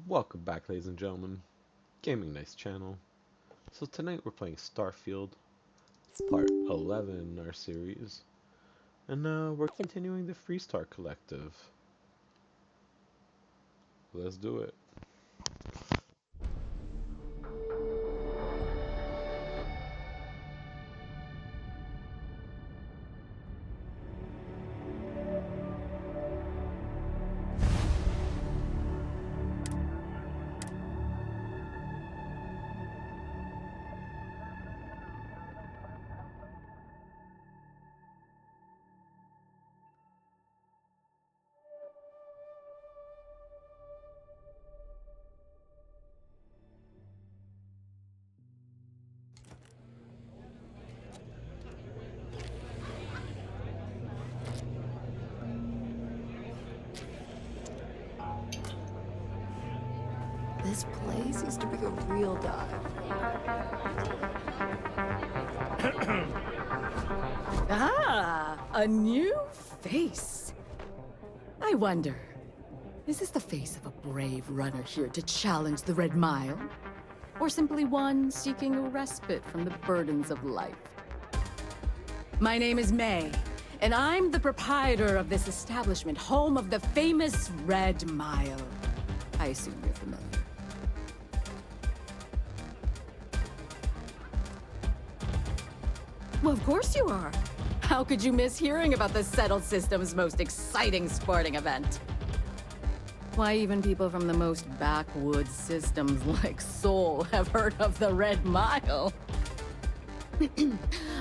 Welcome back, ladies and gentlemen. Gaming Nice channel. So tonight we're playing Starfield. It's part 11 in our series. And we're continuing the Freestar Collective. Let's do it. This place used to be a real dive. A new face. I wonder, is this the face of a brave runner here to challenge the Red Mile? Or simply one seeking a respite from the burdens of life? My name is May, and I'm the proprietor of this establishment, home of the famous Red Mile. I assume you're familiar. Well, of course you are. How could you miss hearing about the Settled System's most exciting sporting event? Why, even people from the most backwoods systems like Sol have heard of the Red Mile.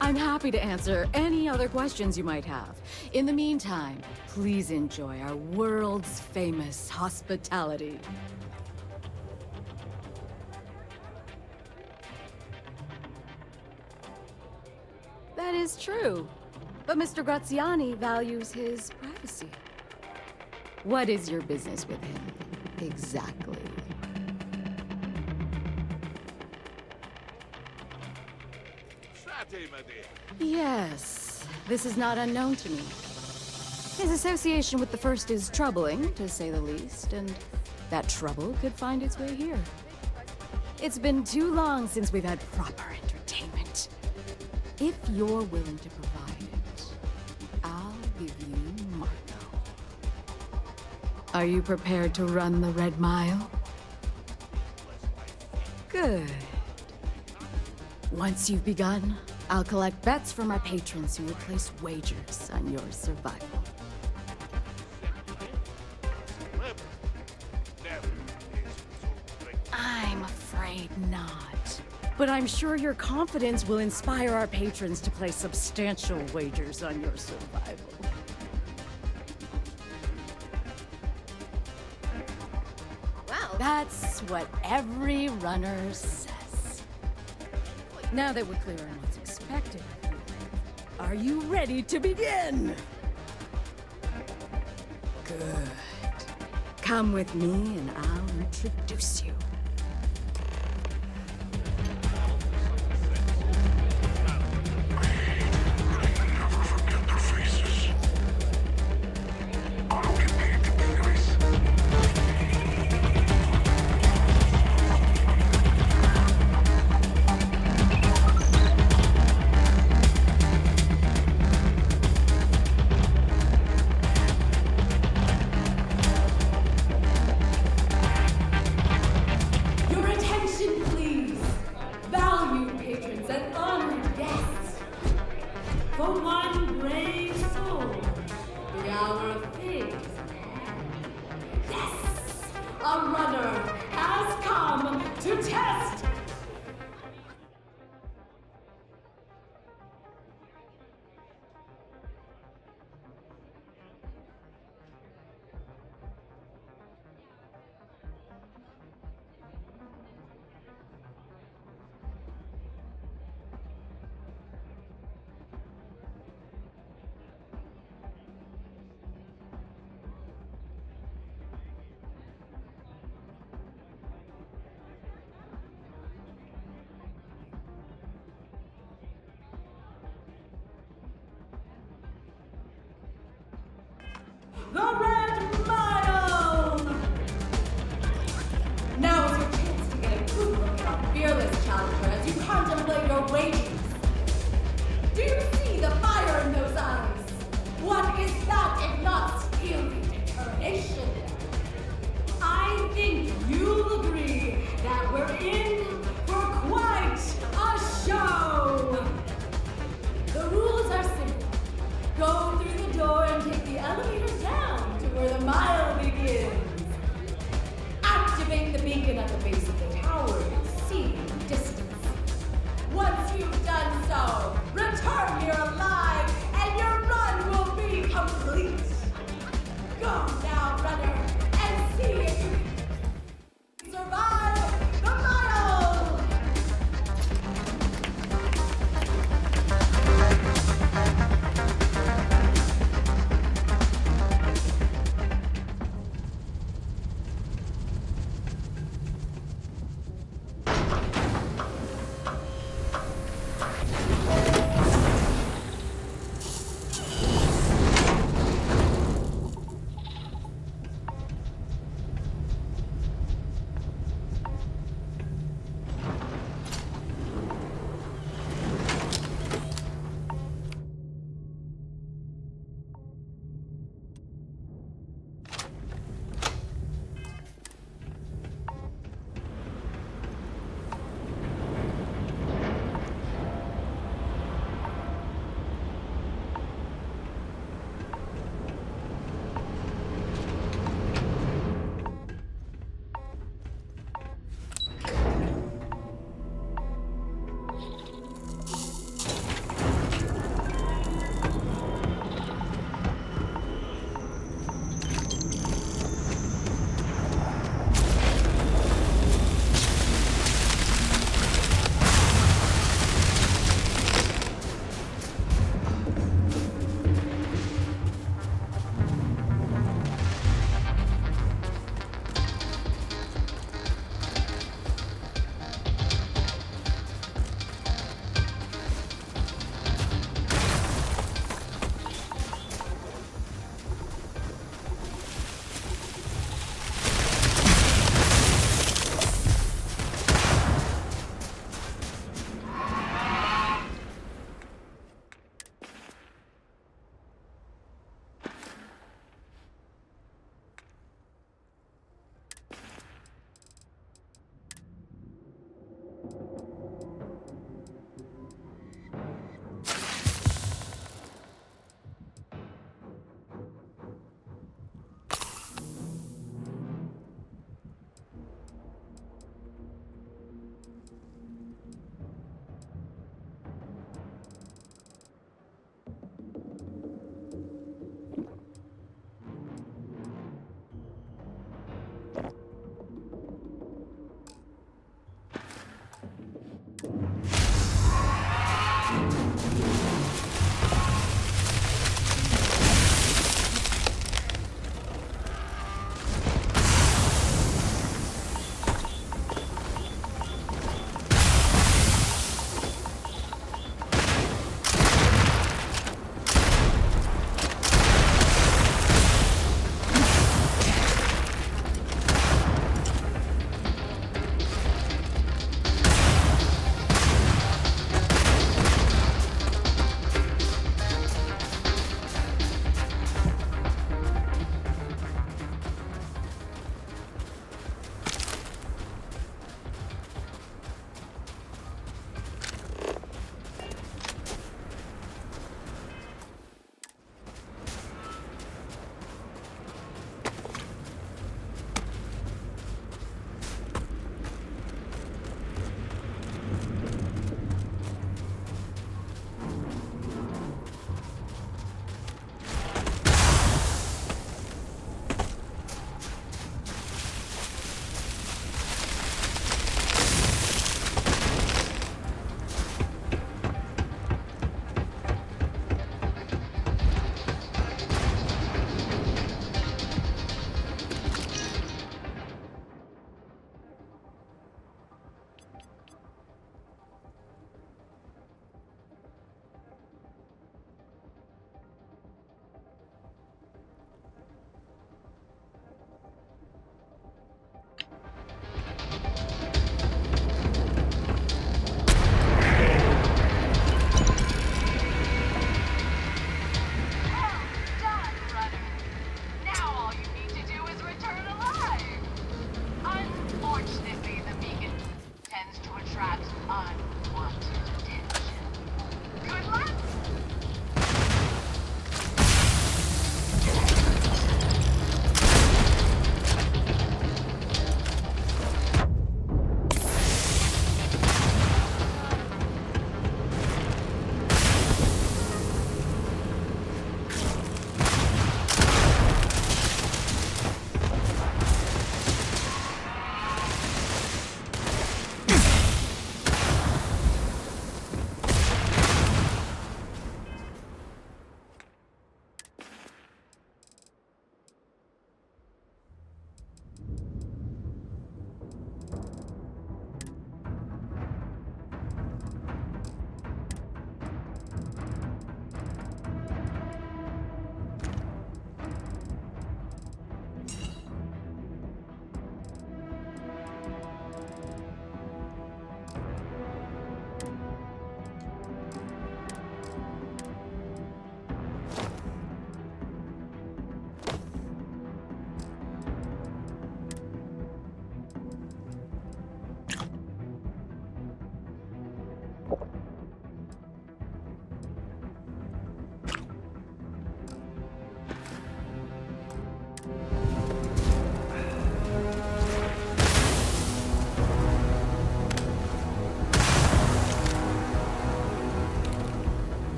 I'm happy to answer any other questions you might have. In the meantime, please enjoy our world's famous hospitality. That is true. But Mr. Graziani values his privacy. What is your business with him, exactly? Yes, this is not unknown to me. His association with the First is troubling, to say the least, and that trouble could find its way here. It's been too long since we've had proper entertainment. If you're willing to provide it, I'll give you Marco. Are you prepared to run the Red Mile? Good. Once you've begun, I'll collect bets from our patrons who will place wagers on your survival. I'm afraid not. But I'm sure your confidence will inspire our patrons to place substantial wagers on your survival. Well, that's what every runner says. Now that we're clear on what's expected of you, are you ready to begin? Good. Come with me and I'll introduce you. Do you see the fire in those eyes? What is that if not steely determination? I think you'll agree that we're in for quite a show! The rules are simple. Go through the door and take the elevator down to where the mile begins. Activate the beacon at the base of the tower and see the distance. Once you've done so, return here alive and your run will be complete. Go now, runner, and see if you can survive the mile!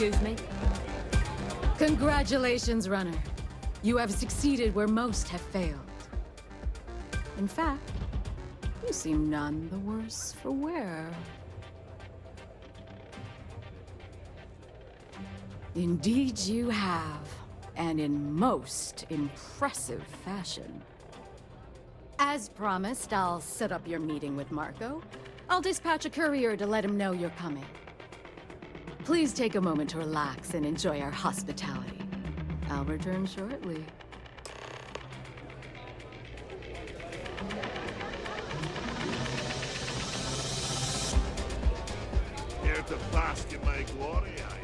Excuse me? Congratulations, runner. You have succeeded where most have failed. In fact, you seem none the worse for wear. Indeed you have, and in most impressive fashion. As promised, I'll set up your meeting with Marco. I'll dispatch a courier to let him know you're coming. Please take a moment to relax and enjoy our hospitality. I'll return shortly. Here to bask in my glory, aye.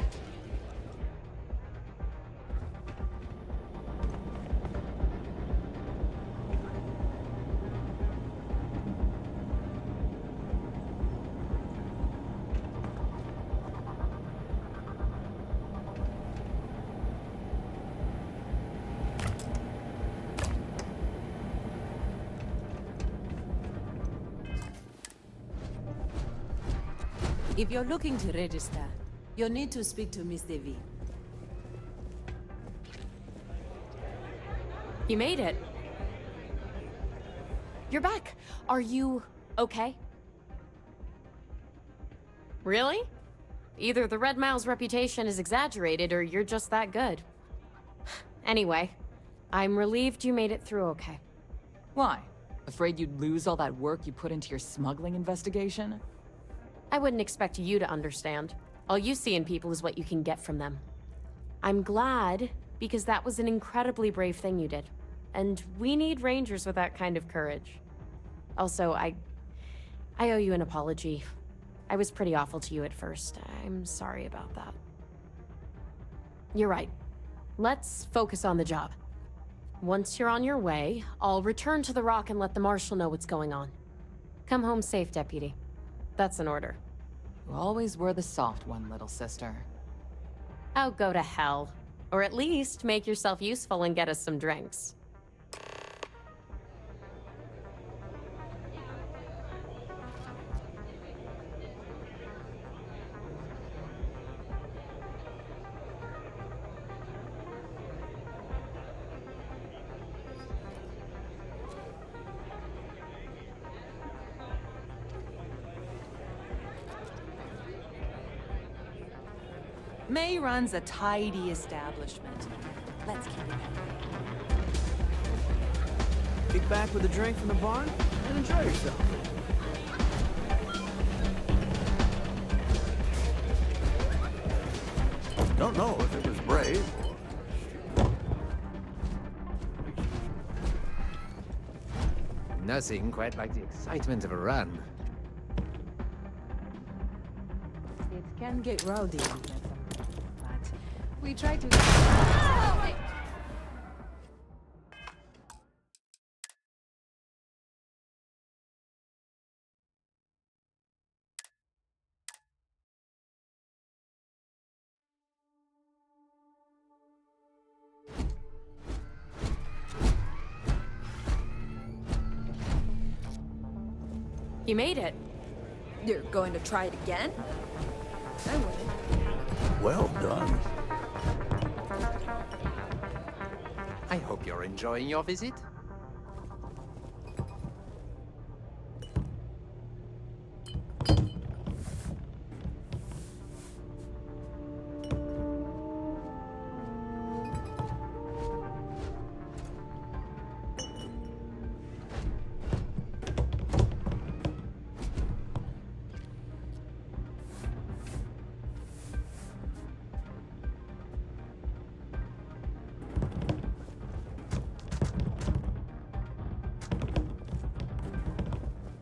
If you're looking to register, you'll need to speak to Miss Devi. You made it. You're back. Are you okay? Really? Either the Red Mile's reputation is exaggerated or you're just that good. Anyway, I'm relieved you made it through okay. Why? Afraid you'd lose all that work you put into your smuggling investigation? I wouldn't expect you to understand. All you see in people is what you can get from them. I'm glad, because that was an incredibly brave thing you did. And we need rangers with that kind of courage. Also, I owe you an apology. I was pretty awful to you at first. I'm sorry about that. You're right. Let's focus on the job. Once you're on your way, I'll return to the Rock and let the Marshal know what's going on. Come home safe, Deputy. That's an order. You always were the soft one, little sister. Oh, go to hell. Or at least make yourself useful and get us some drinks. May runs a tidy establishment. Let's keep it that way. Kick back with a drink from the barn and enjoy yourself. Don't know if it was brave or... Nothing quite like the excitement of a run. It can get rowdy at some point, but we try to... You made it. You're going to try it again? I wouldn't. Well done. I hope you're enjoying your visit.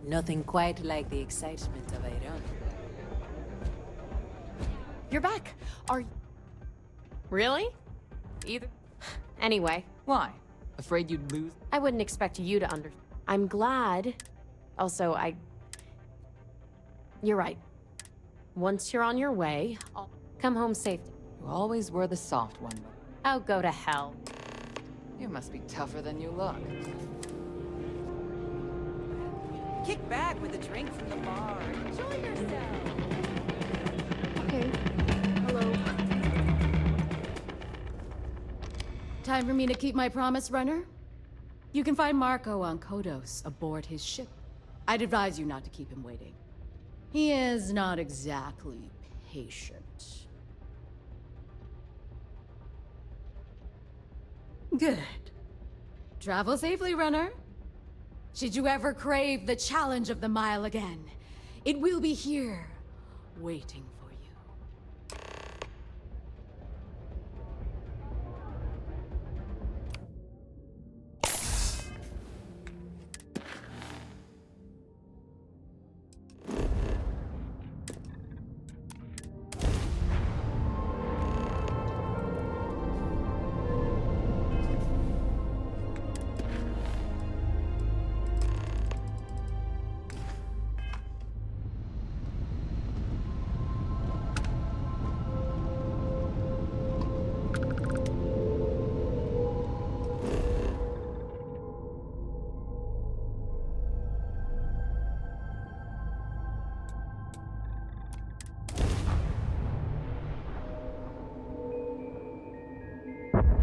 Nothing quite like the excitement of a run. You're back. Are you... Really? Either... Anyway, Why? Afraid you'd lose? I wouldn't expect you to I'm glad. Also, You're right. Once you're on your way, I'll come home safe. You always were the soft one. Oh, go to hell. You must be tougher than you look. Kick back with a drink from the bar. Enjoy yourself. Okay. Hello. Time for me to keep my promise, runner? You can find Marco on Kodos aboard his ship. I'd advise you not to keep him waiting. He is not exactly patient. Good. Travel safely, runner. Should you ever crave the challenge of the mile again, it will be here, waiting for you.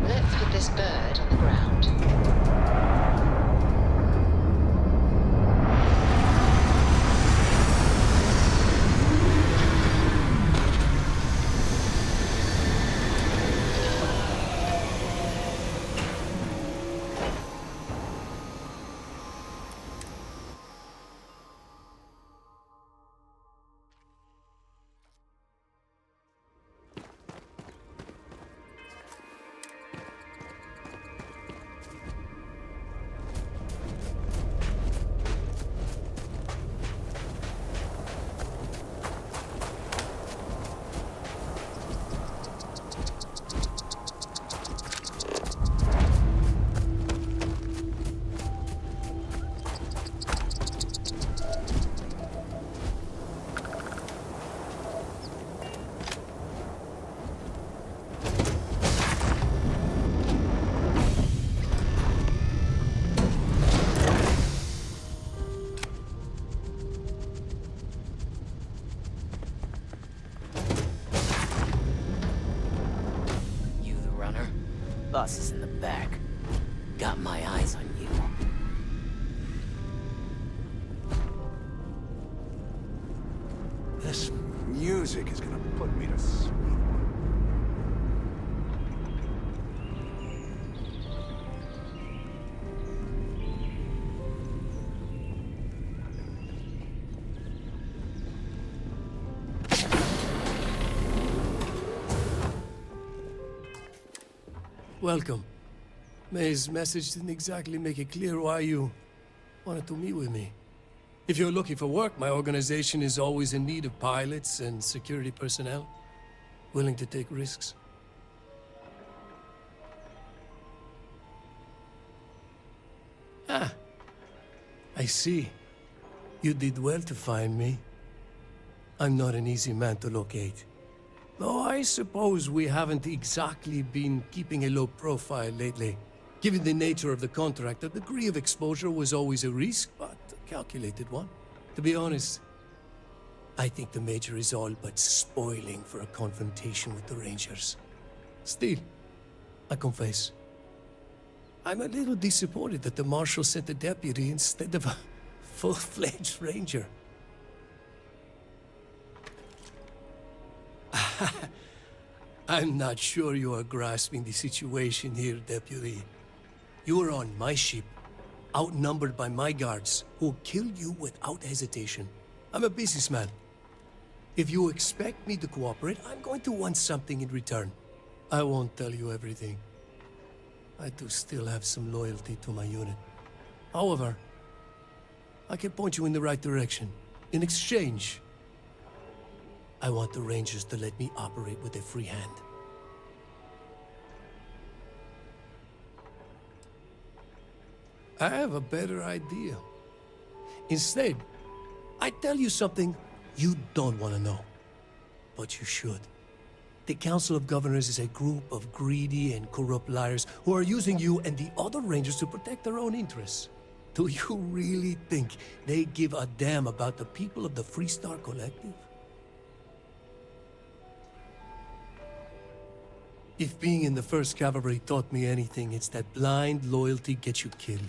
Let's put this bird on the ground. Boss is in the back. Got my eyes on you. This music is gonna put me to sleep. Welcome. May's message didn't exactly make it clear why you wanted to meet with me. If you're looking for work, my organization is always in need of pilots and security personnel, willing to take risks. Ah, I see. You did well to find me. I'm not an easy man to locate. Though I suppose we haven't exactly been keeping a low profile lately. Given the nature of the contract, a degree of exposure was always a risk, but a calculated one. To be honest, I think the Major is all but spoiling for a confrontation with the Rangers. Still, I confess, I'm a little disappointed that the Marshal sent a deputy instead of a full-fledged Ranger. I'm not sure you are grasping the situation here, Deputy. You are on my ship, outnumbered by my guards, who will kill you without hesitation. I'm a businessman. If you expect me to cooperate, I'm going to want something in return. I won't tell you everything. I do still have some loyalty to my unit. However, I can point you in the right direction. In exchange, I want the Rangers to let me operate with a free hand. I have a better idea. Instead, I tell you something you don't want to know. But you should. The Council of Governors is a group of greedy and corrupt liars who are using you and the other Rangers to protect their own interests. Do you really think they give a damn about the people of the Freestar Collective? If being in the 1st Cavalry taught me anything, it's that blind loyalty gets you killed.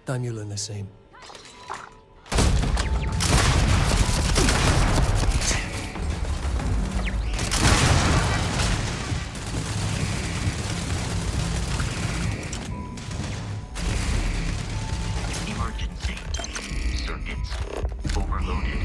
Time you learn the same. Emergency. Circuits overloaded.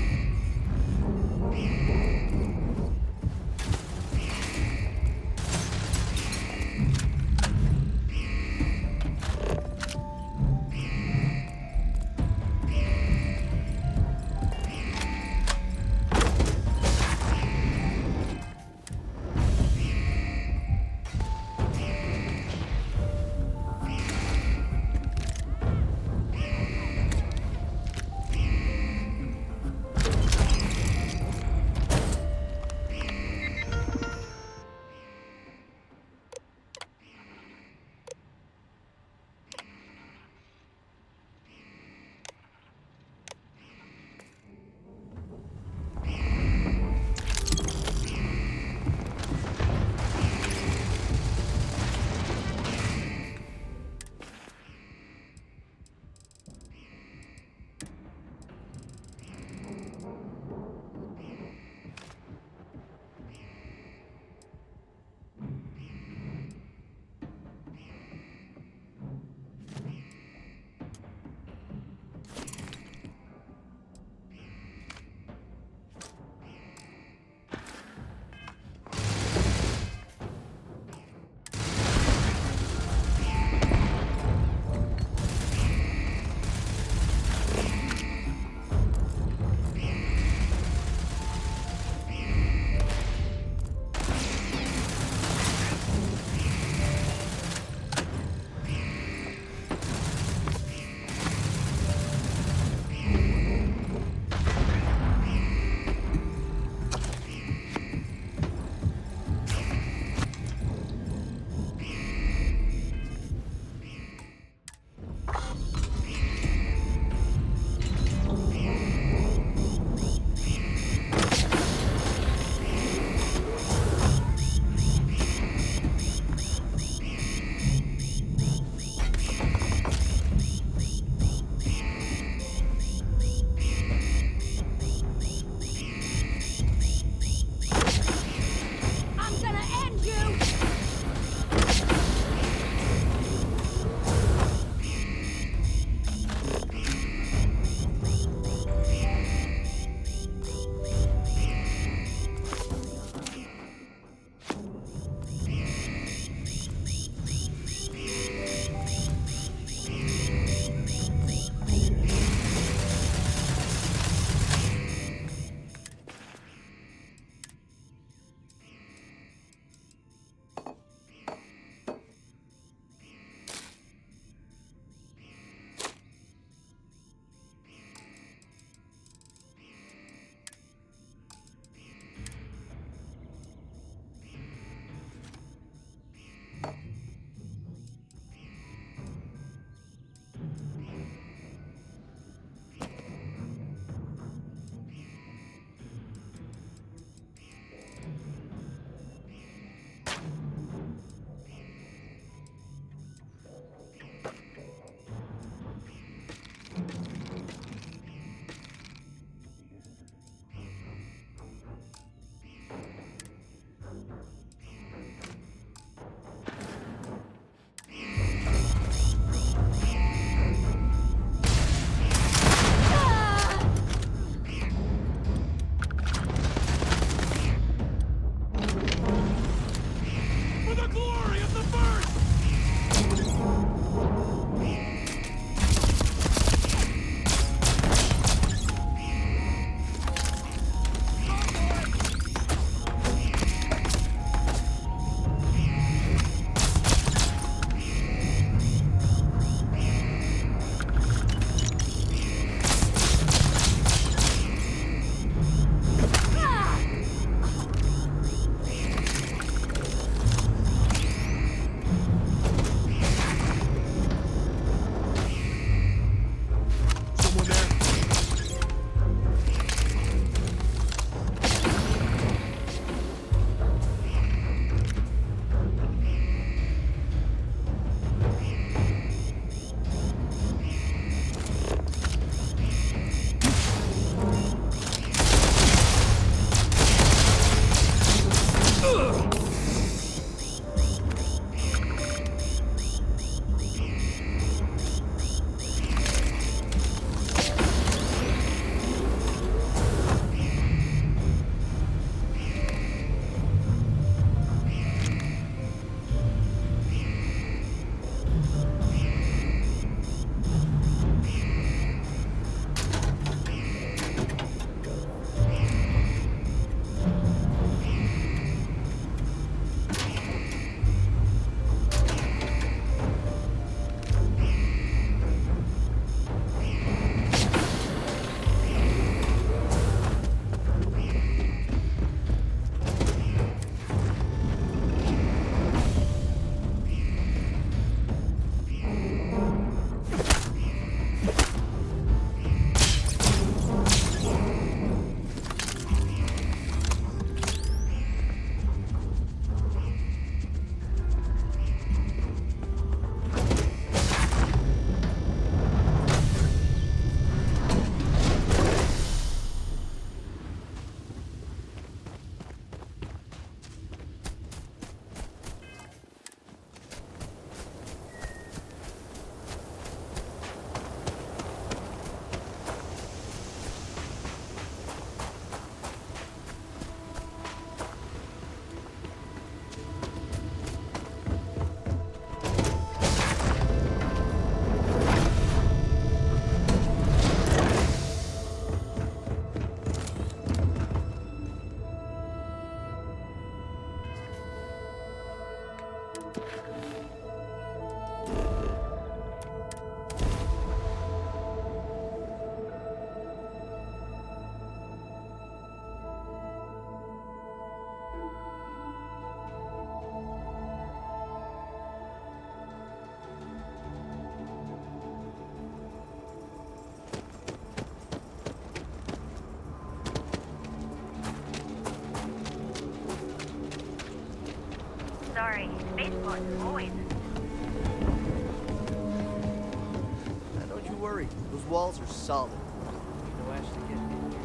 Now, don't you worry. Those walls are solid. No actually getting in here.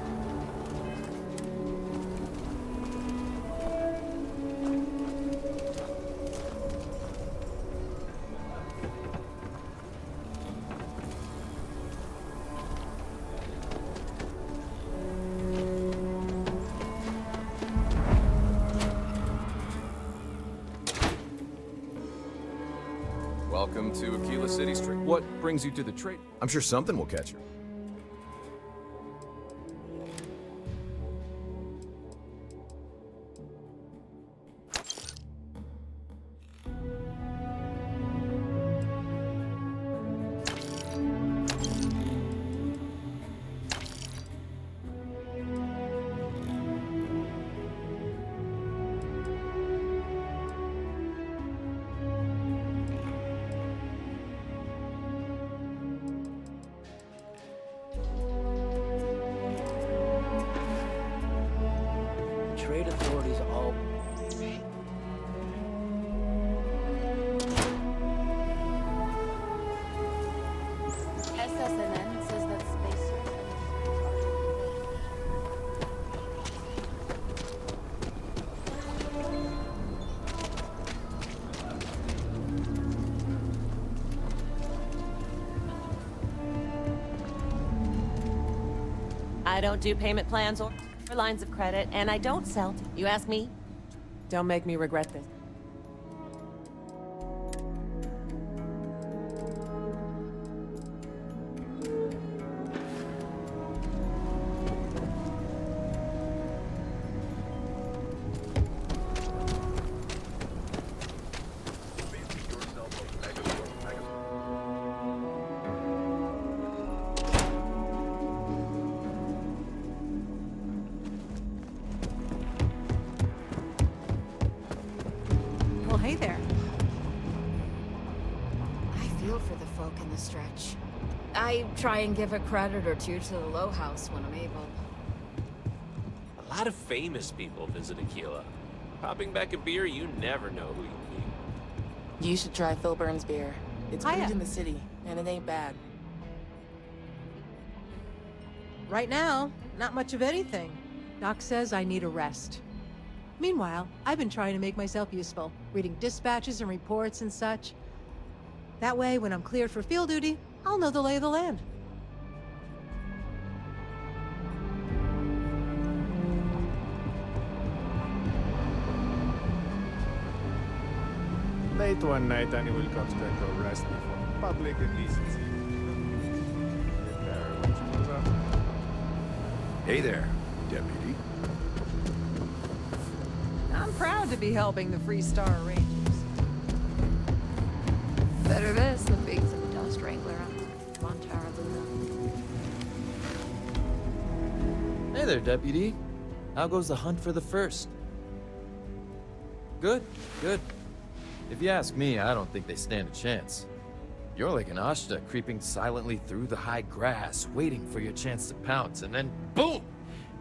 Welcome to Aquila City Street. What brings you to the trade? I'm sure something will catch you. Trade authorities all... SSNN says that spacesuits I don't do payment plans or lines of credit, and I don't sell. You ask me? Don't make me regret this. Well, hey there. I feel for the folk in the stretch. I try and give a credit or two to the Low House when I'm able. A lot of famous people visit Aquila. Popping back a beer, you never know who you meet. You should try Phil Burns' beer. It's Hiya. brewed in the city, and it ain't bad. Right now, not much of anything. Doc says I need a rest. Meanwhile, I've been trying to make myself useful, reading dispatches and reports and such. That way, when I'm cleared for field duty, I'll know the lay of the land. Late one night, Annie will come straight to arrest me for public indecency. Prepare when she goes up. Hey there, deputy. I'm proud to be helping the Freestar Rangers. Better this than being some dust wrangler on Montara Luna. Hey there, Deputy. How goes the hunt for the first? Good, good. If you ask me, I don't think they stand a chance. You're like an Ashta creeping silently through the high grass, waiting for your chance to pounce, and then boom!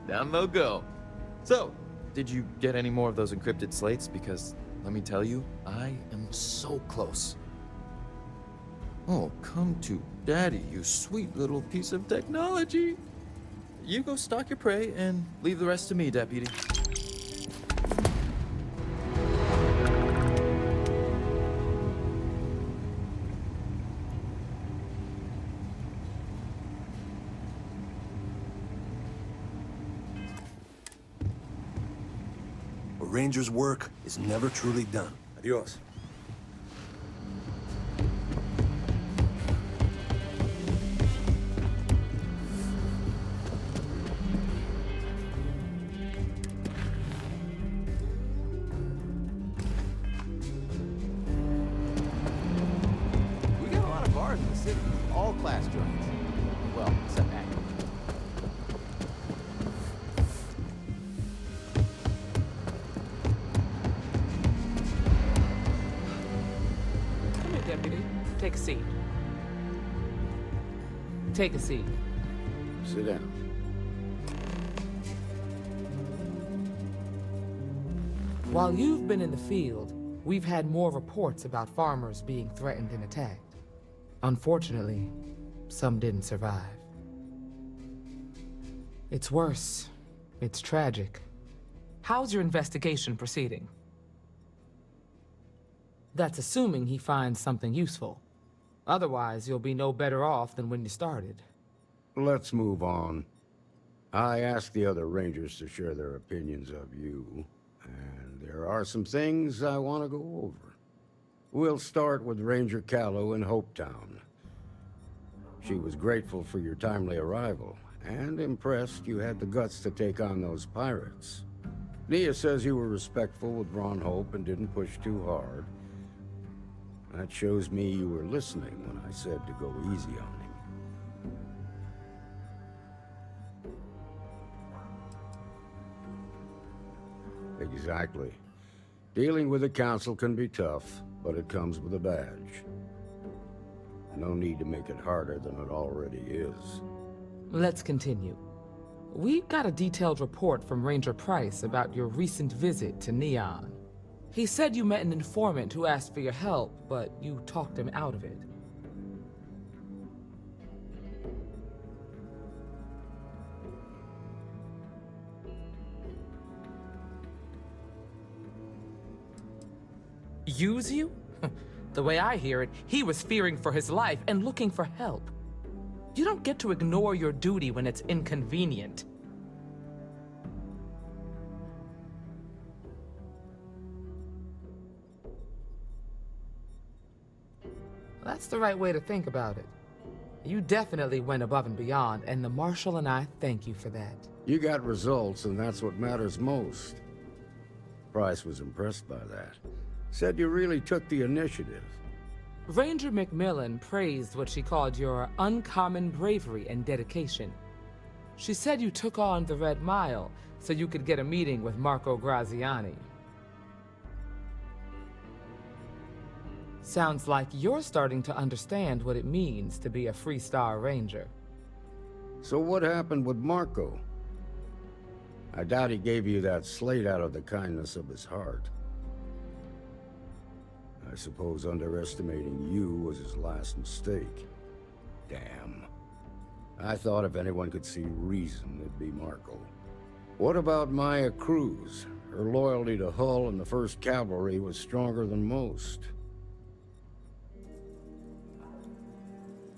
Down they'll go. So, did you get any more of those encrypted slates? Because, let me tell you, I am so close. Oh, come to Daddy, you sweet little piece of technology. You go stalk your prey and leave the rest to me, Deputy. A ranger's work is never truly done. Adios. We got a lot of bars in the city, all class joints. Well, except acting. Come here, Deputy. Take a seat. Take a seat. Sit down. While you've been in the field, we've had more reports about farmers being threatened and attacked. Unfortunately, some didn't survive. It's worse. It's tragic. How's your investigation proceeding? That's assuming he finds something useful. Otherwise, you'll be no better off than when you started. Let's move on. I asked the other Rangers to share their opinions of you, and there are some things I want to go over. We'll start with Ranger Callow in Hopetown. She was grateful for your timely arrival, and impressed you had the guts to take on those pirates. Nia says you were respectful with Ron Hope and didn't push too hard. That shows me you were listening when I said to go easy on him. Exactly. Dealing with the Council can be tough, but it comes with a badge. No need to make it harder than it already is. Let's continue. We got a detailed report from Ranger Price about your recent visit to Neon. He said you met an informant who asked for your help, but you talked him out of it. Use you? The way I hear it, he was fearing for his life and looking for help. You don't get to ignore your duty when it's inconvenient. That's the right way to think about it. You definitely went above and beyond, and the Marshal and I thank you for that. You got results, and that's what matters most. Price was impressed by that. Said you really took the initiative. Ranger Macmillan praised what she called your uncommon bravery and dedication. She said you took on the Red Mile so you could get a meeting with Marco Graziani. Sounds like you're starting to understand what it means to be a Freestar Ranger. So what happened with Marco? I doubt he gave you that slate out of the kindness of his heart. I suppose underestimating you was his last mistake. Damn. I thought if anyone could see reason, it'd be Marco. What about Maya Cruz? Her loyalty to Hull and the 1st Cavalry was stronger than most.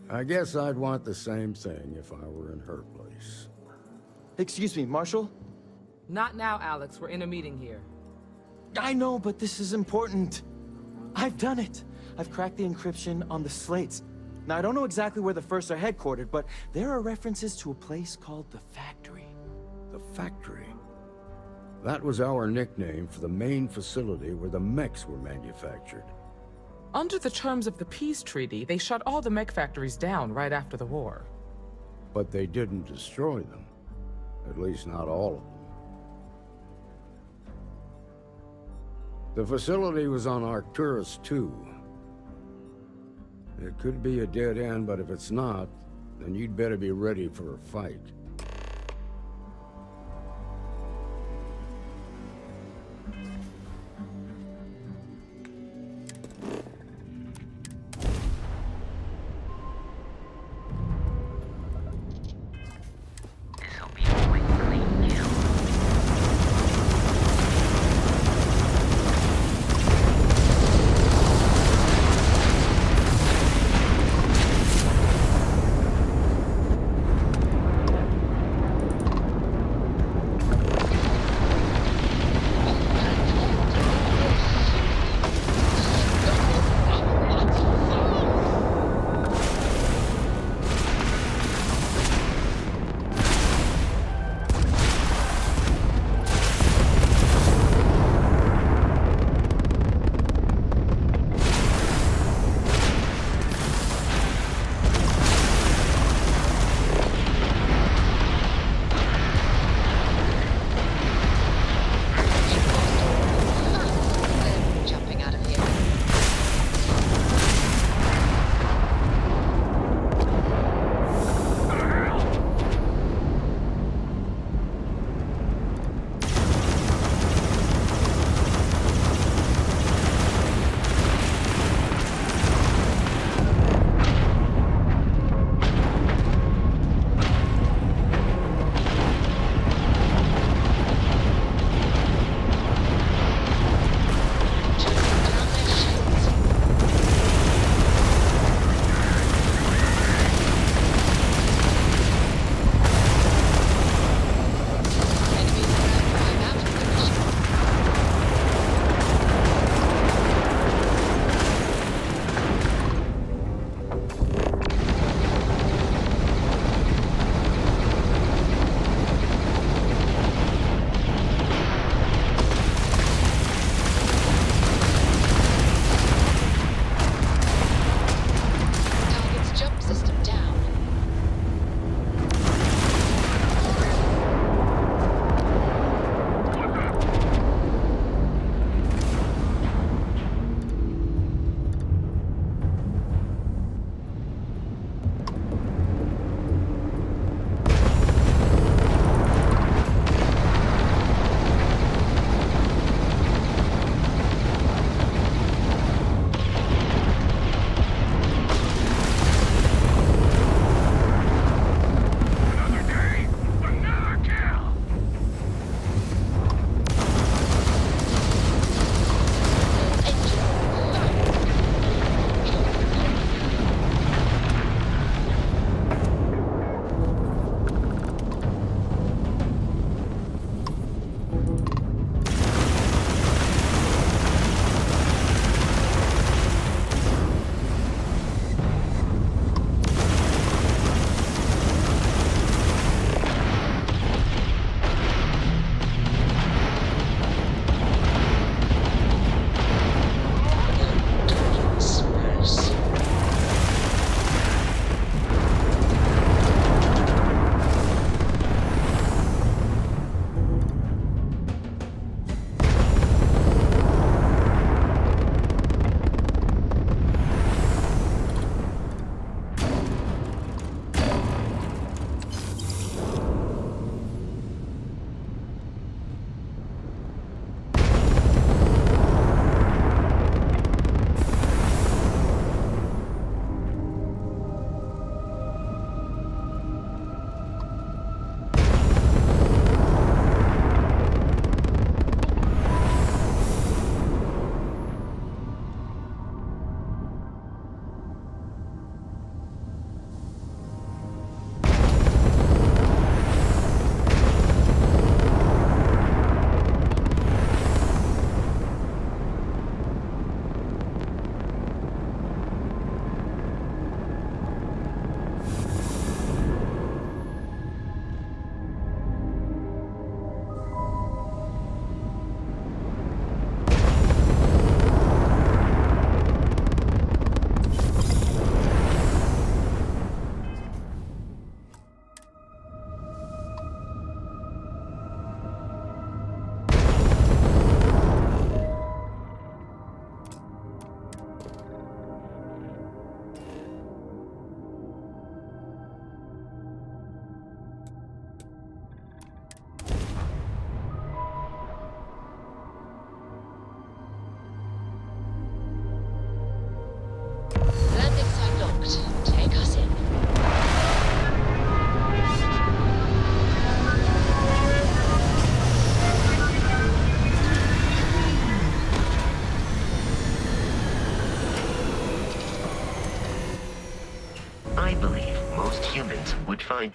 I guess I'd want the same thing if I were in her place. Excuse me, Marshal? Not now, Alex. We're in a meeting here. I know, but this is important. I've done it. I've cracked the encryption on the slates. Now, I don't know exactly where the First are headquartered, but there are references to a place called the Factory. The Factory? That was our nickname for the main facility where the mechs were manufactured. Under the terms of the peace treaty, they shut all the mech factories down right after the war. But they didn't destroy them. At least not all of them. The facility was on Arcturus 2. It could be a dead end, but if it's not, then you'd better be ready for a fight. Americans would find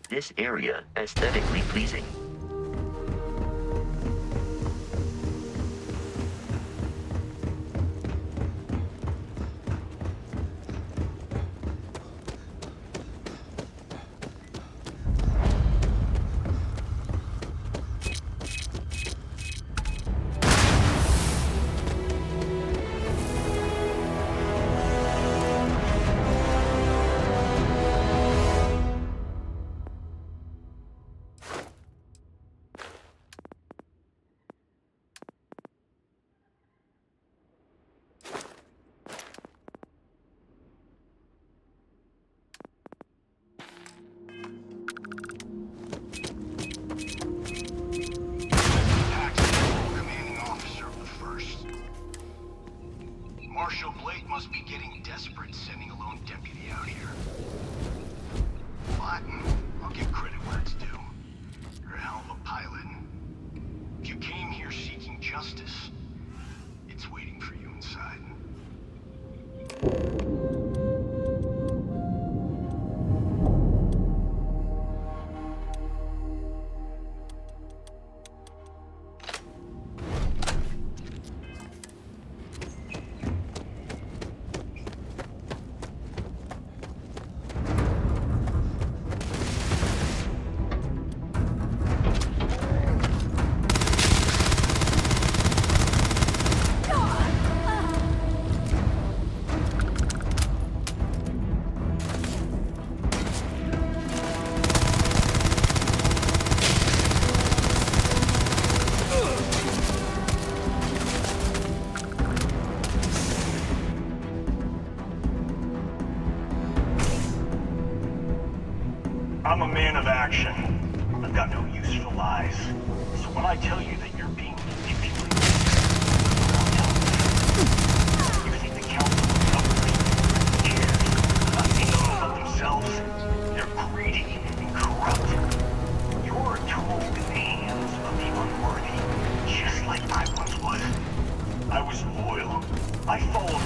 this area aesthetically pleasing. Marshal Blake must be getting desperate sending a lone deputy out here. But I'll give credit where it's due. You're a hell of a pilot. If you came here seeking justice, it's waiting for you inside. I'm a man of action. I've got no use for lies. So when I tell you that you're being manipulated, you think the council of governors cares about anything about themselves? They're greedy and corrupt. You're a tool in the hands of the unworthy, just like I once was. I was loyal. I followed.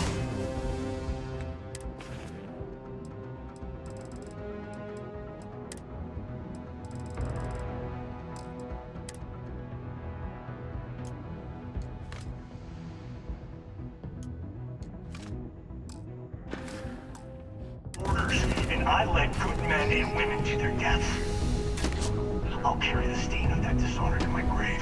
And I led good men and women to their deaths. I'll carry the stain of that dishonor to my grave.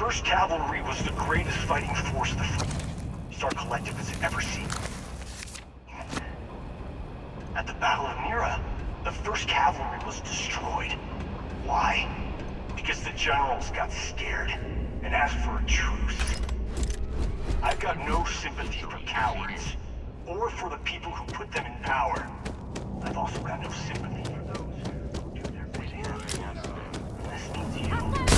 1st Cavalry was the greatest fighting force the Star Collective has ever seen. At the Battle of Mira, the 1st Cavalry was destroyed. Why? Because the generals got scared and asked for a truce. I've got no sympathy for cowards, or for the people who put them in power. I've also got no sympathy for those who do their bidding. Listening to you.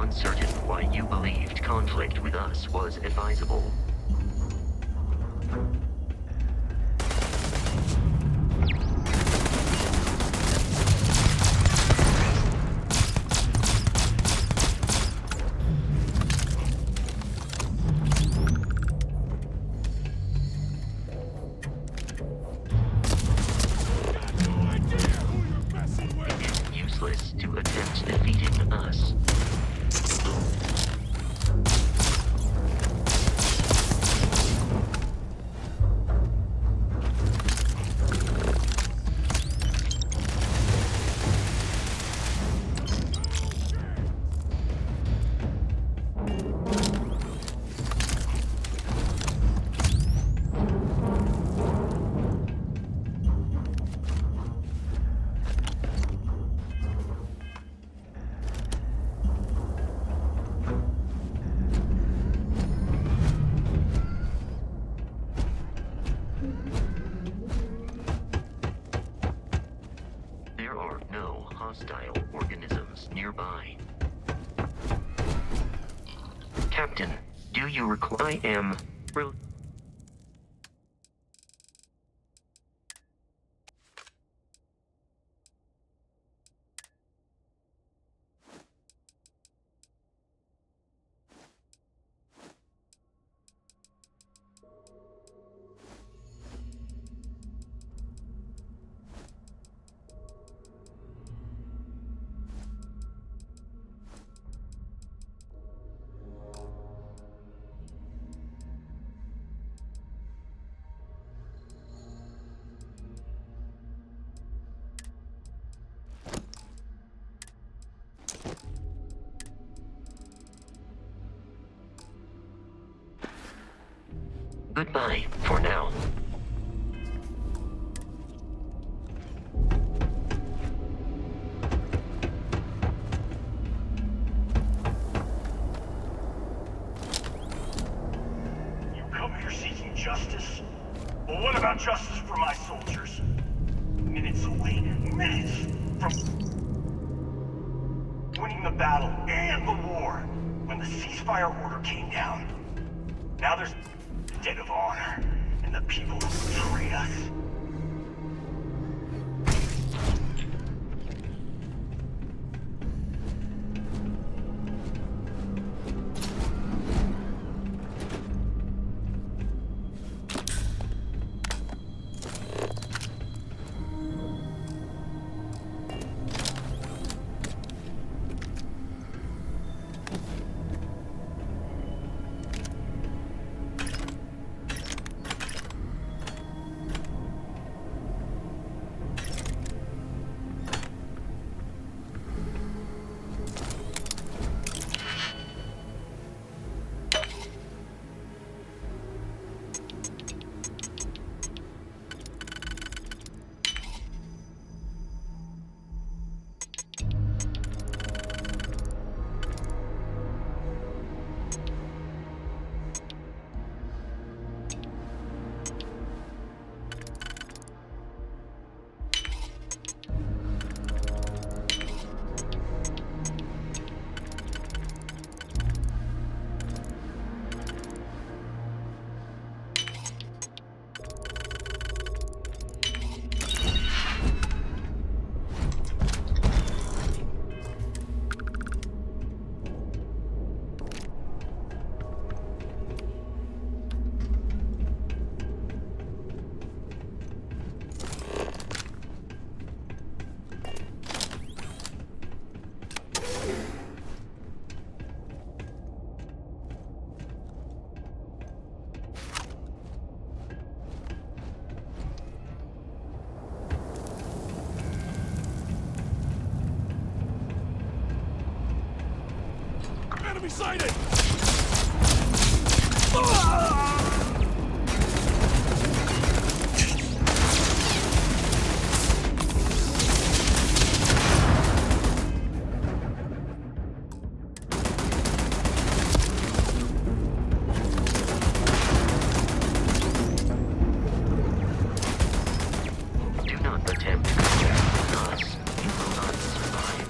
uncertain why you believed conflict with us was advisable. Useless to attempt defeating us. There are no hostile organisms nearby. Captain, do you require? I am. Goodbye for now. You come here seeking justice? Well, what about justice for my soldiers? Minutes away, minutes from winning the battle and the war when the ceasefire order came down. Now there's a debt of honor and the people who betrayed us. Enemy sighted! Do not attempt contact with us. You will not survive.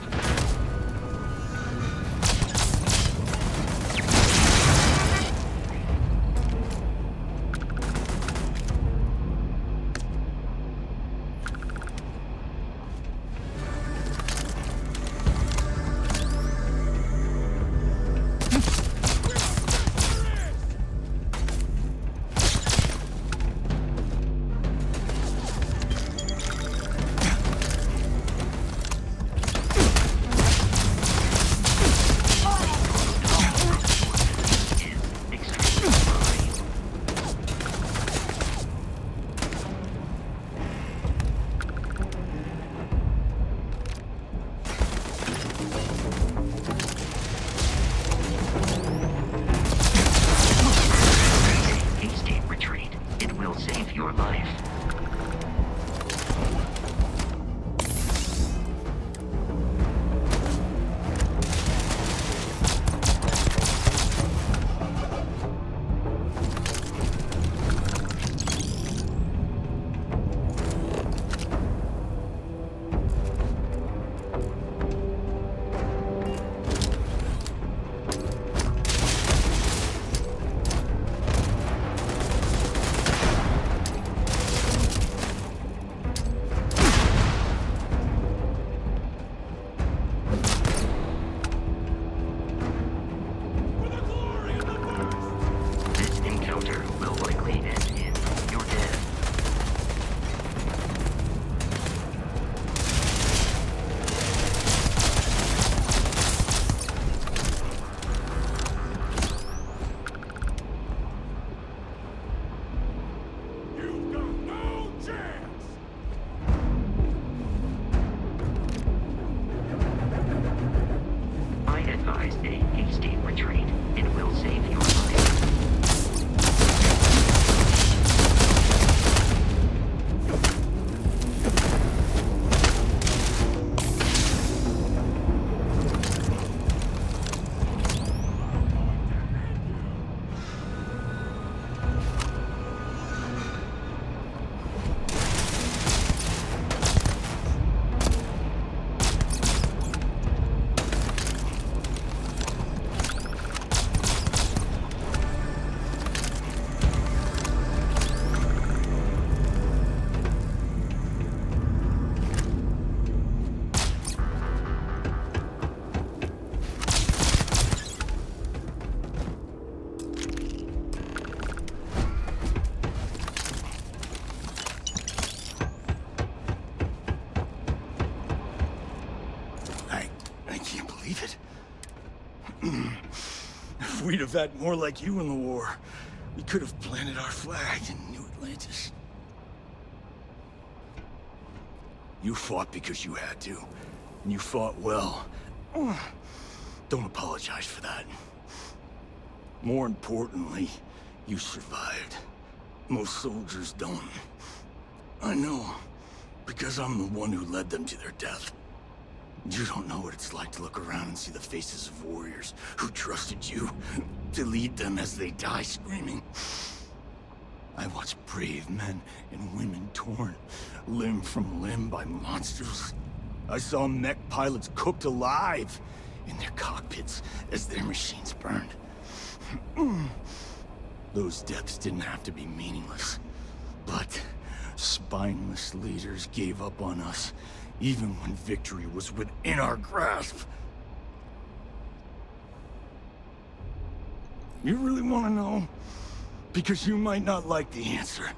advise a hasty retreat. It will save your life. If we'd have had more like you in the war, we could have planted our flag in New Atlantis. You fought because you had to, and you fought well. Don't apologize for that. More importantly, you survived. Most soldiers don't. I know, because I'm the one who led them to their death. You don't know what it's like to look around and see the faces of warriors who trusted you to lead them as they die screaming. I watched brave men and women torn limb from limb by monsters. I saw mech pilots cooked alive in their cockpits as their machines burned. Those deaths didn't have to be meaningless, but spineless leaders gave up on us even when victory was within our grasp. You really want to know? Because you might not like the answer.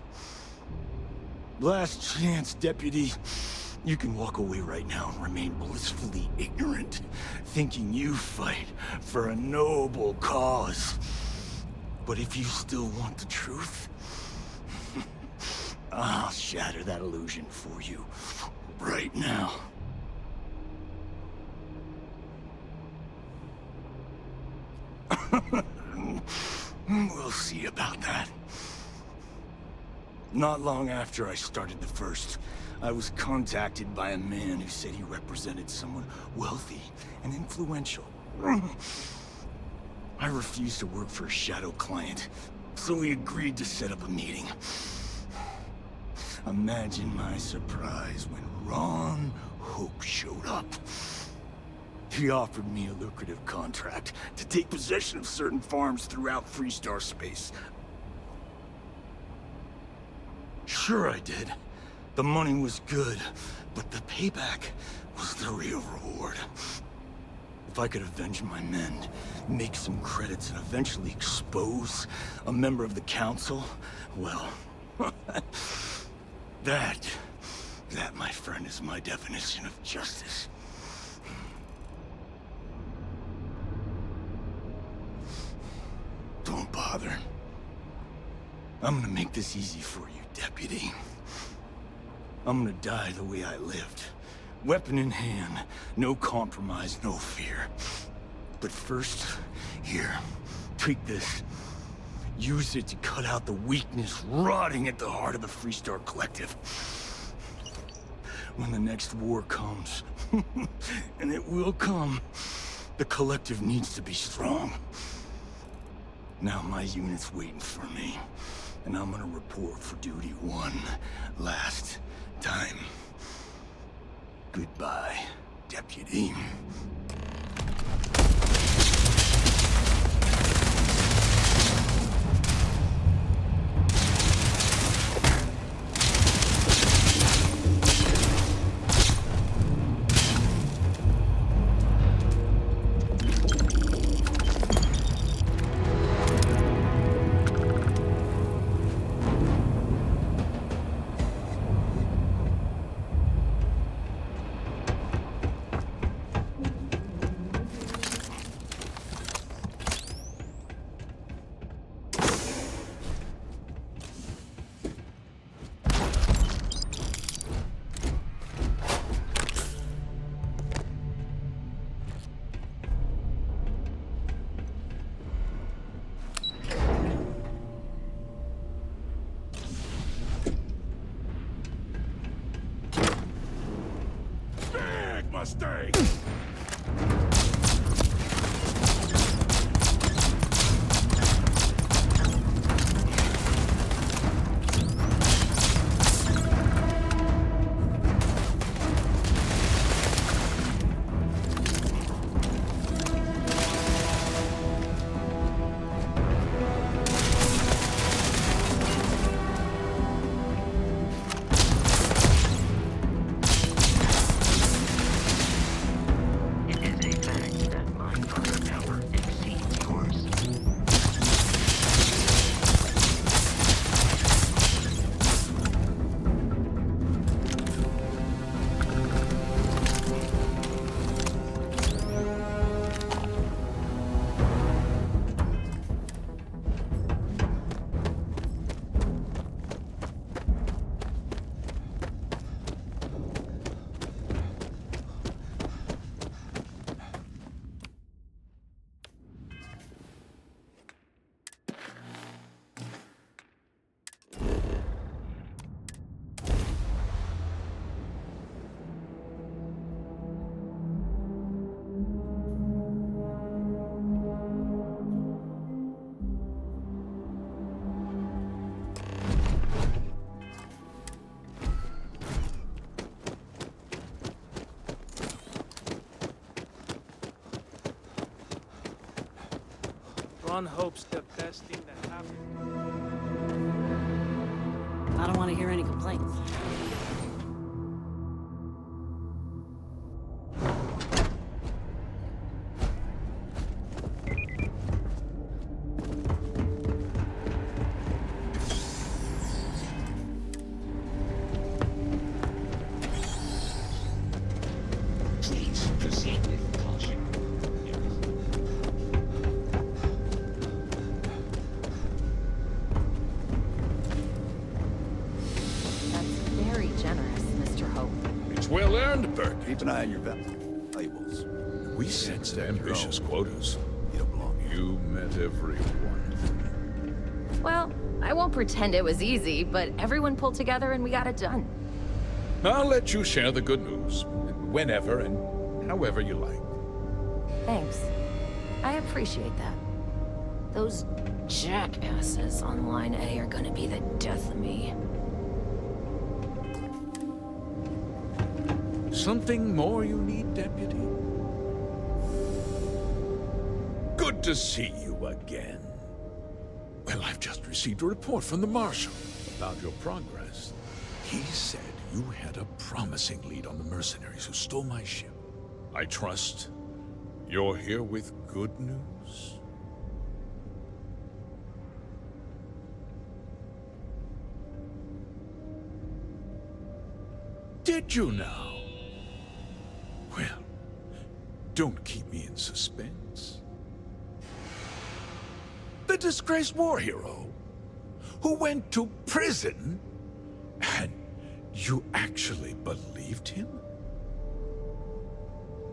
Last chance, Deputy. You can walk away right now and remain blissfully ignorant, thinking you fight for a noble cause. But if you still want the truth, I'll shatter that illusion for you right now. We'll see about that. Not long after I started the First, I was contacted by a man who said he represented someone wealthy and influential. I refused to work for a shadow client, so he agreed to set up a meeting. Imagine my surprise when Ron Hope showed up. He offered me a lucrative contract to take possession of certain farms throughout Freestar space. Sure I did. The money was good, but the payback was the real reward. If I could avenge my men, make some credits, and eventually expose a member of the council, well, that, my friend, is my definition of justice. Don't bother. I'm gonna make this easy for you, Deputy. I'm gonna die the way I lived. Weapon in hand, no compromise, no fear. But first, here, take this. Use it to cut out the weakness rotting at the heart of the Freestar Collective. When the next war comes, and it will come, the Collective needs to be strong. Now my unit's waiting for me, and I'm gonna report for duty one last time. Goodbye, Deputy. must stay! One hopes the best thing that happened. I don't want to hear any complaints. Please proceed with caution. Very generous, Mr. Hope. It's well earned, Burke. Keep an eye on your valuables. We sensed ambitious quotas. You met everyone. Well, I won't pretend it was easy, but everyone pulled together and we got it done. I'll let you share the good news, whenever and however you like. Thanks. I appreciate that. Those jackasses on Line A are gonna be the death of me. Something more you need, Deputy? Good to see you again. Well, I've just received a report from the Marshal about your progress. He said you had a promising lead on the mercenaries who stole my ship. I trust you're here with good news? Did you now? Well, don't keep me in suspense. The disgraced war hero who went to prison, and you actually believed him?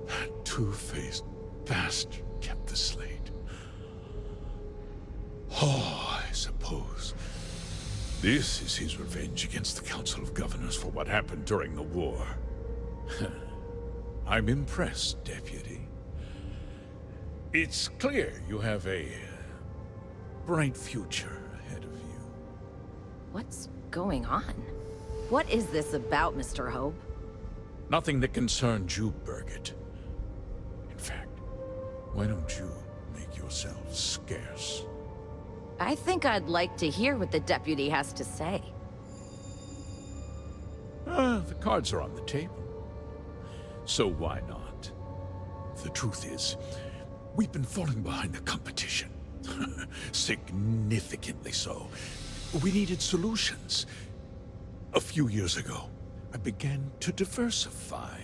That two-faced bastard kept the slate. Oh, I suppose this is his revenge against the Council of Governors for what happened during the war. I'm impressed, Deputy. It's clear you have a bright future ahead of you. What's going on? What is this about, Mr. Hope? Nothing that concerns you, Birgit. In fact, why don't you make yourself scarce? I think I'd like to hear what the deputy has to say. The cards are on the table. So why not? The truth is, we've been falling behind the competition. Significantly so. We needed solutions. A few years ago, I began to diversify.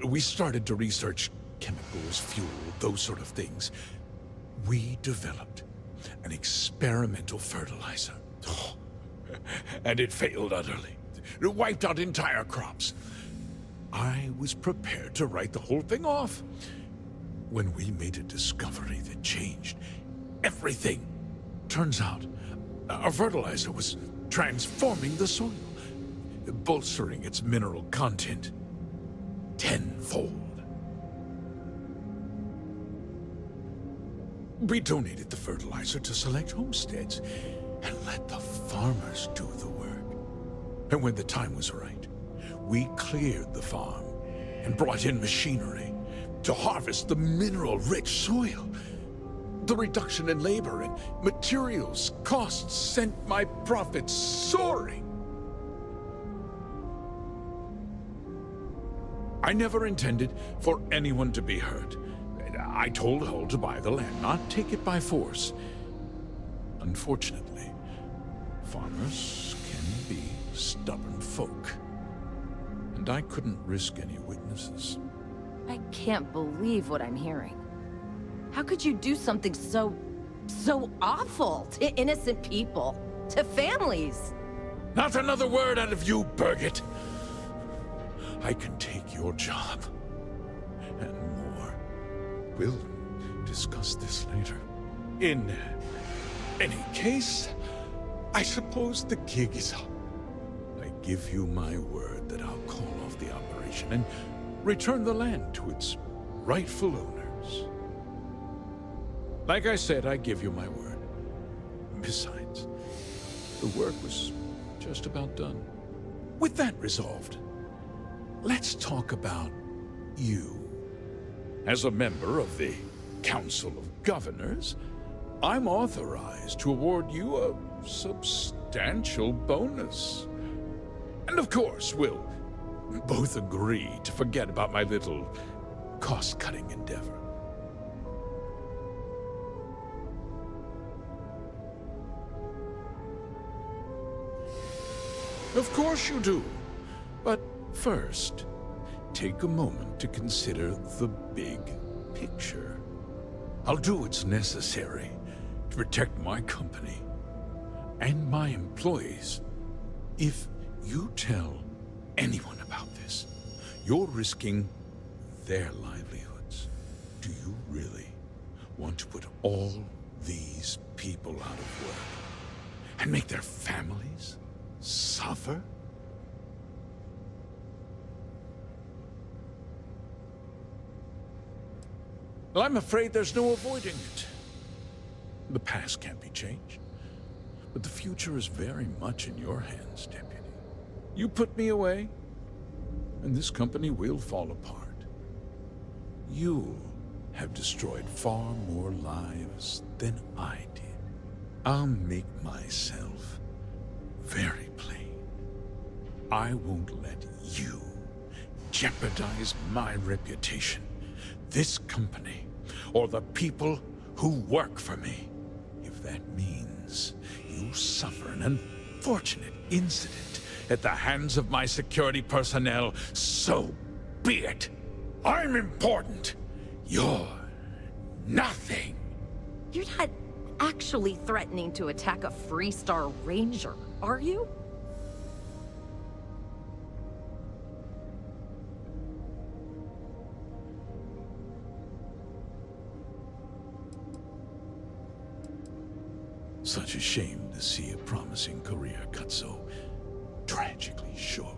We started to research chemicals, fuel, those sort of things. We developed an experimental fertilizer. And it failed utterly. It wiped out entire crops. I was prepared to write the whole thing off when we made a discovery that changed everything. Turns out, our fertilizer was transforming the soil, bolstering its mineral content tenfold. We donated the fertilizer to select homesteads and let the farmers do the work. And when the time was right, we cleared the farm and brought in machinery to harvest the mineral-rich soil. The reduction in labor and materials costs sent my profits soaring. I never intended for anyone to be hurt. I told Hull to buy the land, not take it by force. Unfortunately, farmers can be stubborn folk. And I couldn't risk any witnesses. I can't believe what I'm hearing. How could you do something so awful to innocent people, to families? Not another word out of you, Birgit. I can take your job. And more. We'll discuss this later. In any case, I suppose the gig is up. I give you my word that I'll call off the operation and return the land to its rightful owners. Like I said, I give you my word. Besides, the work was just about done. With that resolved, let's talk about you. As a member of the Council of Governors, I'm authorized to award you a substantial bonus. And of course, we'll both agree to forget about my little cost-cutting endeavor. Of course you do. But first, take a moment to consider the big picture. I'll do what's necessary to protect my company and my employees. If you tell anyone about this, you're risking their livelihoods. Do you really want to put all these people out of work and make their families suffer? Well, I'm afraid there's no avoiding it. The past can't be changed, but the future is very much in your hands, Deputy. You put me away, and this company will fall apart. You have destroyed far more lives than I did. I'll make myself very plain. I won't let you jeopardize my reputation, this company, or the people who work for me. If that means you suffer an unfortunate incident at the hands of my security personnel, so be it. I'm important. You're nothing. You're not actually threatening to attack a Freestar Ranger, are you? Such a shame to see a promising career cut so tragically short.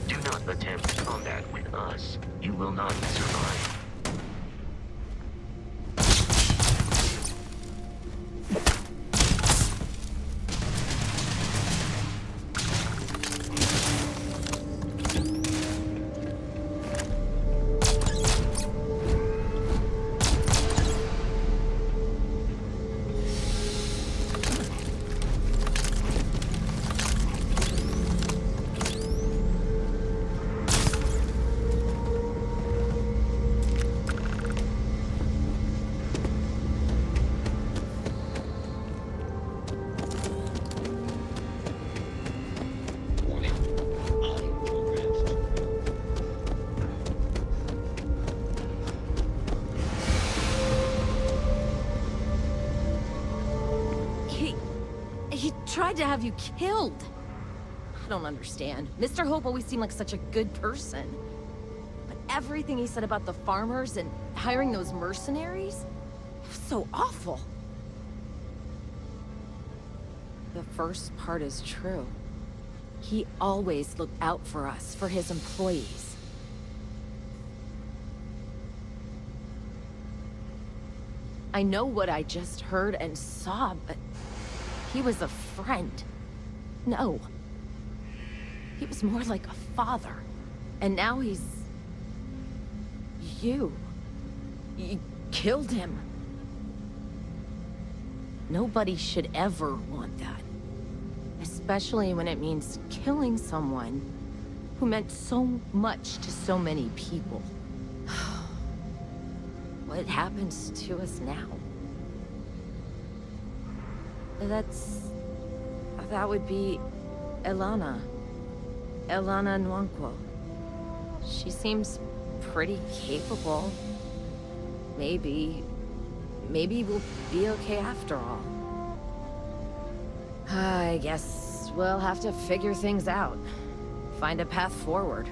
Do not attempt combat with us. You will not survive. He tried to have you killed. I don't understand. Mr. Hope always seemed like such a good person. But everything he said about the farmers and hiring those mercenaries, it was so awful. The first part is true. He always looked out for us, for his employees. I know what I just heard and saw, but he was a friend. No. He was more like a father. And now he's... you. You killed him. Nobody should ever want that. Especially when it means killing someone who meant so much to so many people. What happens to us now? That would be Elana. Elana Nwankwo. She seems pretty capable. Maybe we'll be okay after all. I guess we'll have to figure things out. Find a path forward.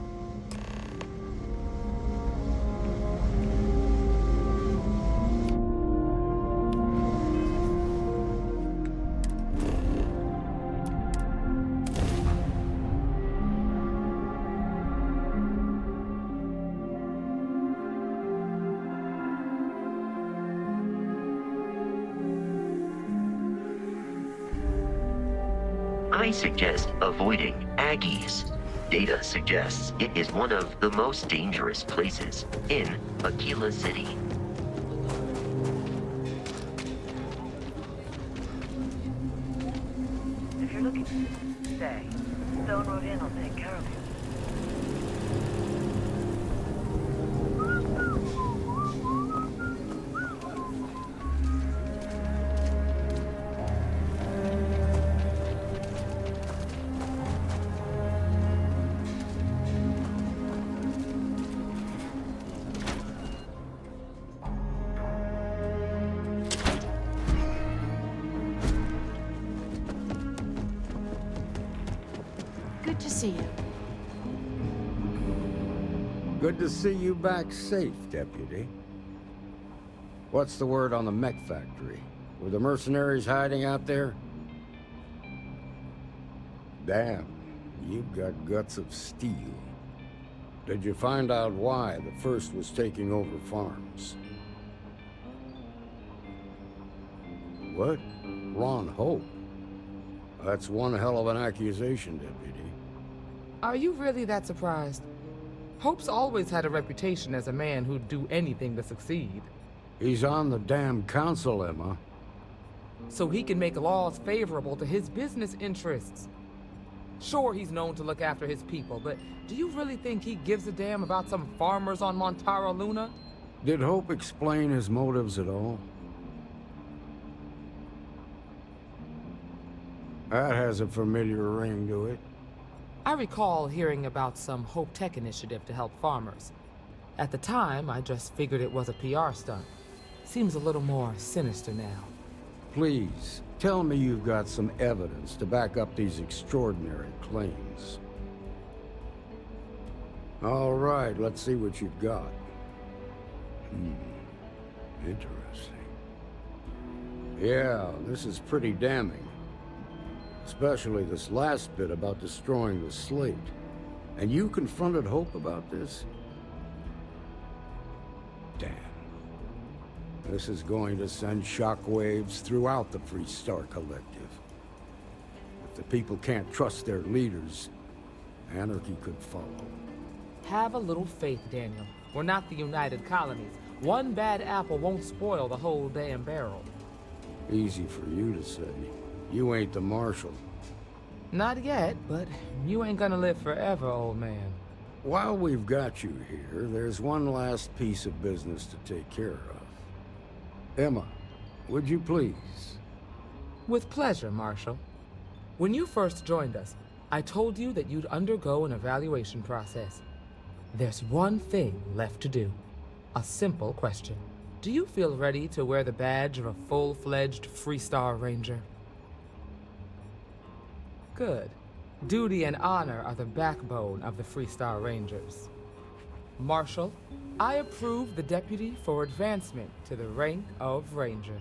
I suggest avoiding Aggies. Data suggests it is one of the most dangerous places in Aquila City. If you're looking to stay, Stone Road Inn will take care of you. Good to see you. Good to see you back safe, Deputy. What's the word on the mech factory? Were the mercenaries hiding out there? Damn, you've got guts of steel. Did you find out why the first was taking over farms? What? Ron Hope? That's one hell of an accusation, Deputy. Are you really that surprised? Hope's always had a reputation as a man who'd do anything to succeed. He's on the damn council, Emma. So he can make laws favorable to his business interests. Sure, he's known to look after his people, but do you really think he gives a damn about some farmers on Montara Luna? Did Hope explain his motives at all? That has a familiar ring to it. I recall hearing about some Hope Tech initiative to help farmers. At the time, I just figured it was a PR stunt. Seems a little more sinister now. Please, tell me you've got some evidence to back up these extraordinary claims. All right, let's see what you've got. Interesting. Yeah, this is pretty damning. Especially this last bit about destroying the slate. And you confronted Hope about this? Damn. This is going to send shockwaves throughout the Freestar Collective. If the people can't trust their leaders, anarchy could follow. Have a little faith, Daniel. We're not the United Colonies. One bad apple won't spoil the whole damn barrel. Easy for you to say. You ain't the marshal. Not yet, but you ain't gonna live forever, old man. While we've got you here, there's one last piece of business to take care of. Emma, would you please? With pleasure, Marshal. When you first joined us, I told you that you'd undergo an evaluation process. There's one thing left to do. A simple question. Do you feel ready to wear the badge of a full-fledged Freestar Ranger? Good. Duty and honor are the backbone of the Freestar Rangers. Marshal, I approve the deputy for advancement to the rank of Ranger.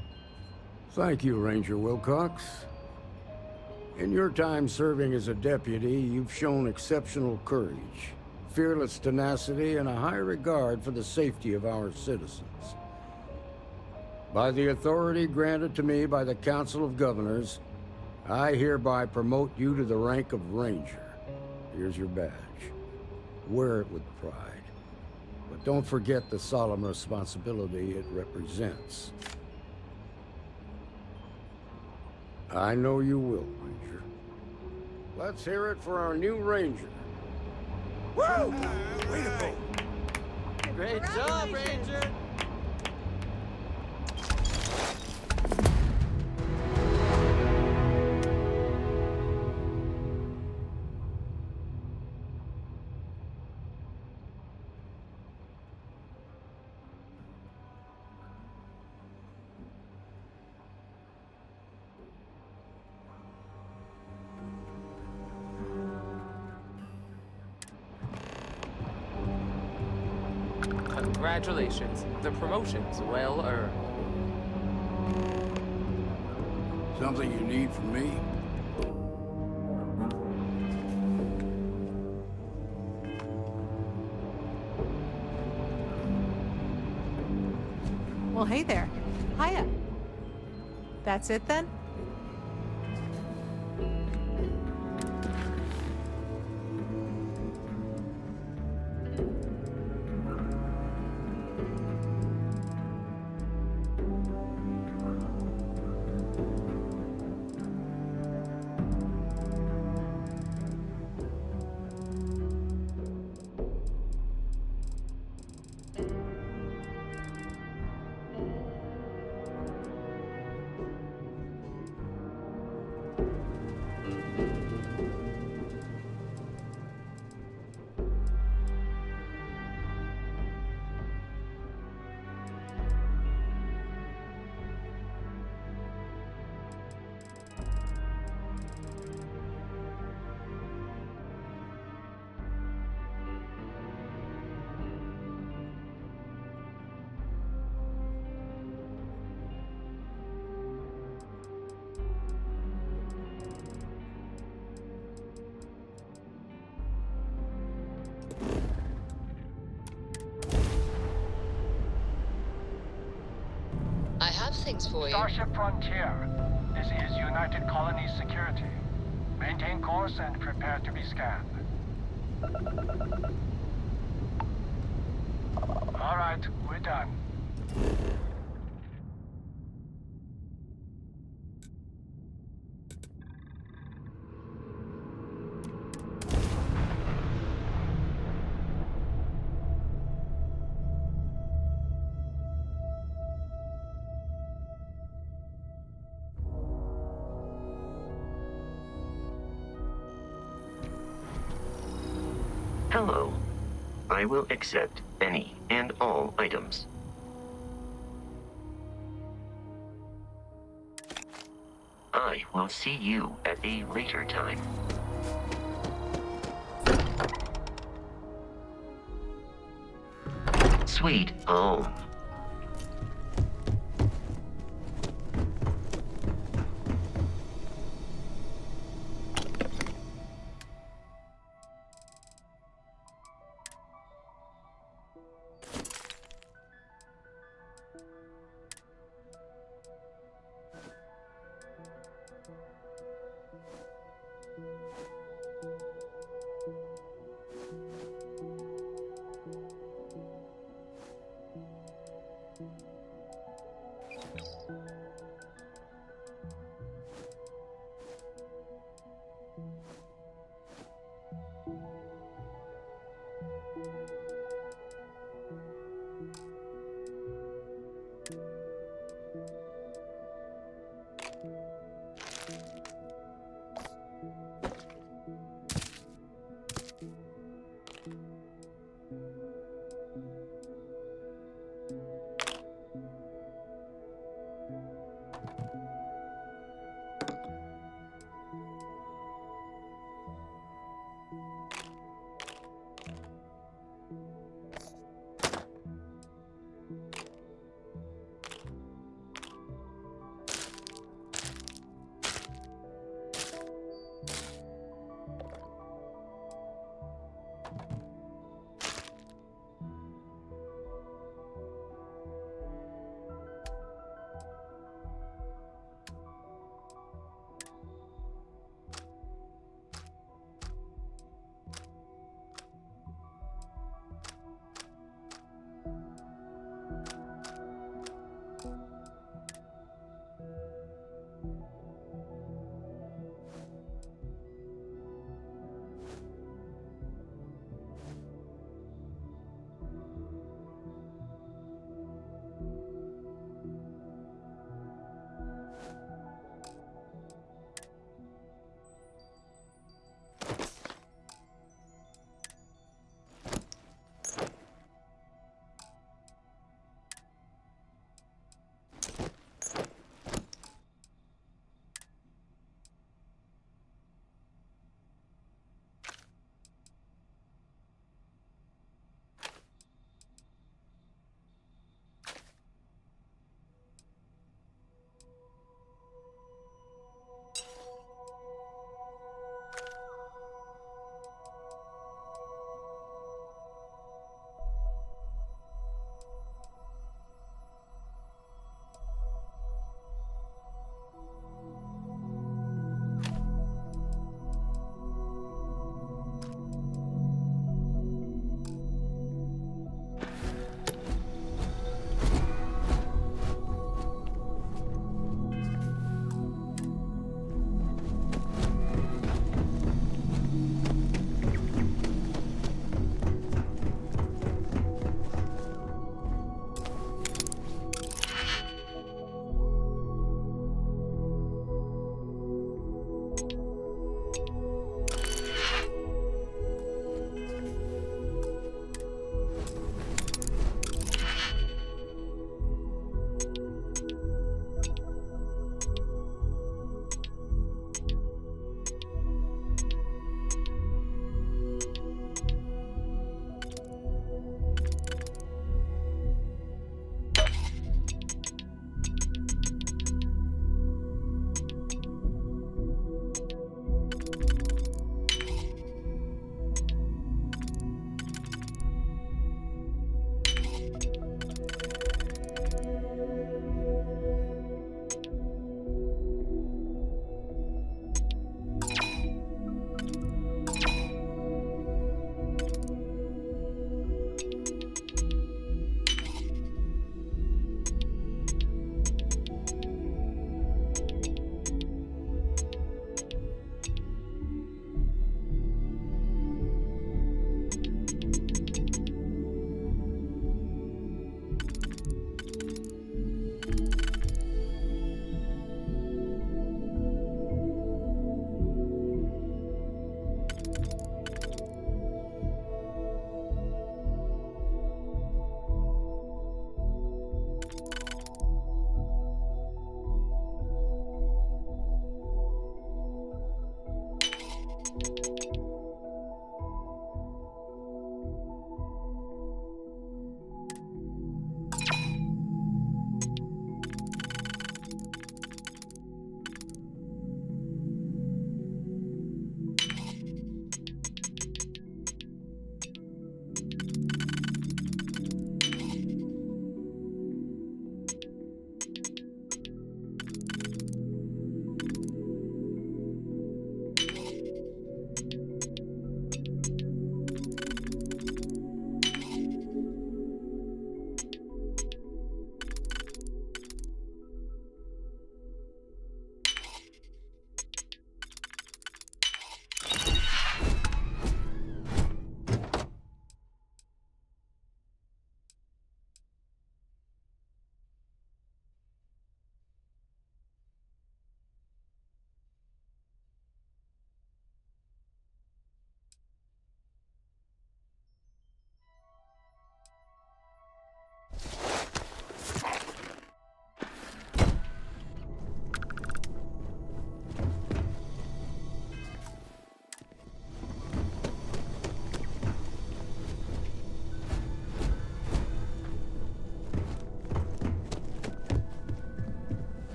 Thank you, Ranger Wilcox. In your time serving as a deputy, you've shown exceptional courage, fearless tenacity, and a high regard for the safety of our citizens. By the authority granted to me by the Council of Governors, I hereby promote you to the rank of Ranger. Here's your badge. Wear it with pride. But don't forget the solemn responsibility it represents. I know you will, Ranger. Let's hear it for our new Ranger. Woo! Way to go! Great job, Ranger! Congratulations. The promotion's well earned. Something you need from me? Well, hey there. Hiya. That's it then? I have things for you. Starship Frontier. This is United Colonies Security. Maintain course and prepare to be scanned. All right, we're done. Hello. I will accept any and all items. I will see you at a later time. Sweet home.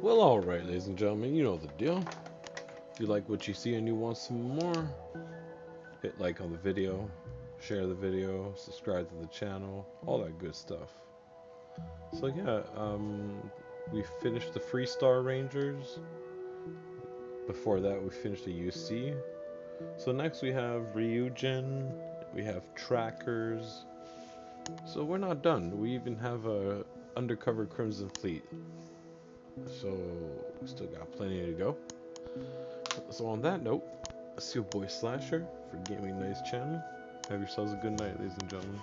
Well, alright, ladies and gentlemen, you know the deal. If you like what you see and you want some more, hit like on the video, share the video, subscribe to the channel, all that good stuff. So yeah, we finished the Freestar Rangers. Before that, we finished the UC. So next we have Ryujin, we have Trackers. So we're not done. We even have a Undercover Crimson Fleet. So we still got plenty to go. So on that note, it's your boy Slasher for Gaming Nice channel. Have yourselves a good night, ladies and gentlemen.